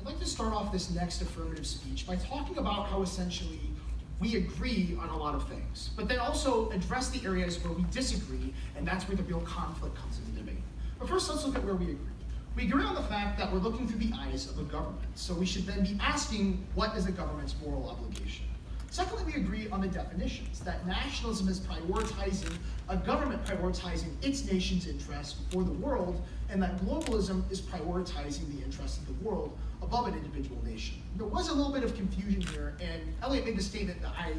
like to start off this next affirmative speech by talking about how essentially we agree on a lot of things, but then also address the areas where we disagree, and that's where the real conflict comes into debate. But first, let's look at where we agree. We agree on the fact that we're looking through the eyes of a government, so we should then be asking, what is a government's moral obligation? Secondly, we agree on the definitions, that nationalism is prioritizing a government prioritizing its nation's interests before the world, and that globalism is prioritizing the interests of the world above an individual nation. There was a little bit of confusion here, and Elliot made the statement that I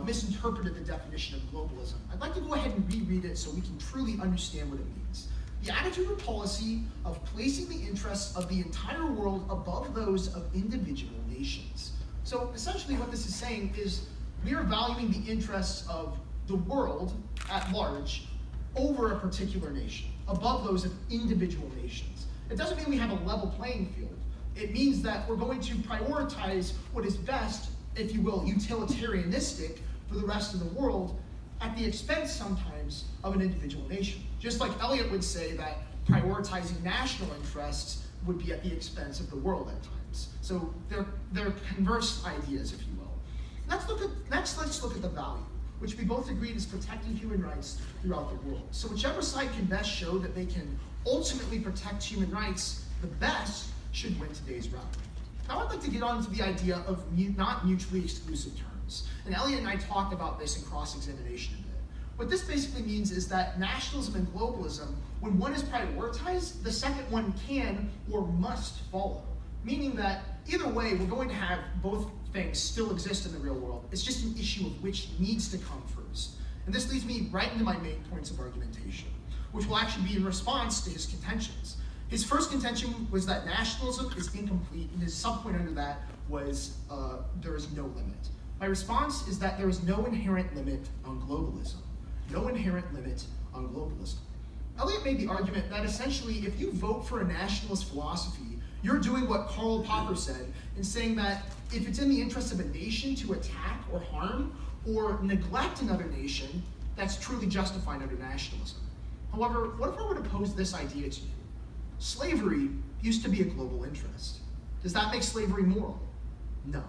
misinterpreted the definition of globalism. I'd like to go ahead and reread it so we can truly understand what it means. The attitude or policy of placing the interests of the entire world above those of individual nations. So essentially what this is saying is we are valuing the interests of the world at large over a particular nation, above those of individual nations. It doesn't mean we have a level playing field. It means that we're going to prioritize what is best, if you will, utilitarianistic for the rest of the world at the expense sometimes of an individual nation. Just like Eliot would say that prioritizing national interests would be at the expense of the world at times. So they're converse ideas, if you will. Next, let's look at the value, which we both agreed is protecting human rights throughout the world. So whichever side can best show that they can ultimately protect human rights the best should win today's round. Now I'd like to get on to the idea of not mutually exclusive terms. And Elliot and I talked about this in cross-examination a bit. What this basically means is that nationalism and globalism, when one is prioritized, the second one can or must follow. Meaning that either way, we're going to have both things still exist in the real world. It's just an issue of which needs to come first. And this leads me right into my main points of argumentation, which will actually be in response to his contentions. His first contention was that nationalism is incomplete, and his subpoint under that was there is no limit. My response is that there is no inherent limit on globalism. No inherent limit on globalism. Eliot made the argument that essentially if you vote for a nationalist philosophy, you're doing what Karl Popper said in saying that if it's in the interest of a nation to attack or harm or neglect another nation, that's truly justified under nationalism. However, what if I were to pose this idea to you? Slavery used to be a global interest. Does that make slavery moral? No.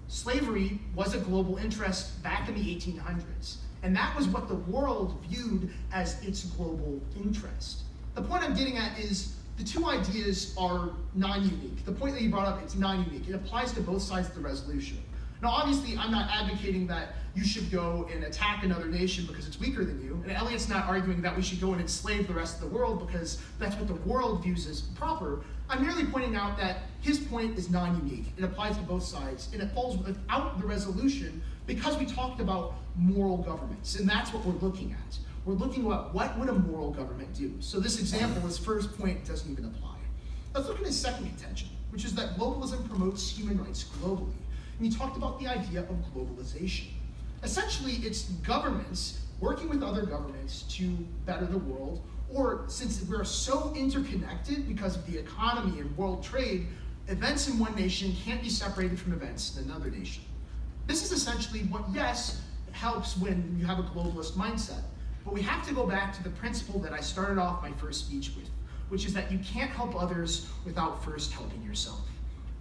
Slavery was a global interest back in the 1800s, and that was what the world viewed as its global interest. The point I'm getting at is the two ideas are non-unique. The point that you brought up, it's non-unique. It applies to both sides of the resolution. Now, obviously, I'm not advocating that you should go and attack another nation because it's weaker than you, and Eliot's not arguing that we should go and enslave the rest of the world because that's what the world views as proper. I'm merely pointing out that his point is non-unique. It applies to both sides, and it falls without the resolution because we talked about moral governments, and that's what we're looking at. We're looking at what would a moral government do. So this example, his first point, doesn't even apply. Let's look at his second contention, which is that globalism promotes human rights globally. And he talked about the idea of globalization. Essentially, it's governments working with other governments to better the world, or since we're so interconnected because of the economy and world trade, events in one nation can't be separated from events in another nation. This is essentially what, yes, helps when you have a globalist mindset, but we have to go back to the principle that I started off my first speech with, which is that you can't help others without first helping yourself.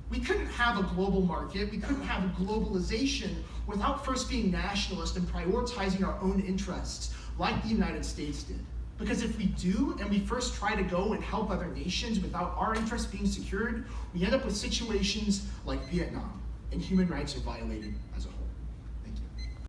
We couldn't have a global market, we couldn't have a globalization without first being nationalist and prioritizing our own interests like the United States did. Because if we do, and we first try to go and help other nations without our interests being secured, we end up with situations like Vietnam, and human rights are violated as a whole.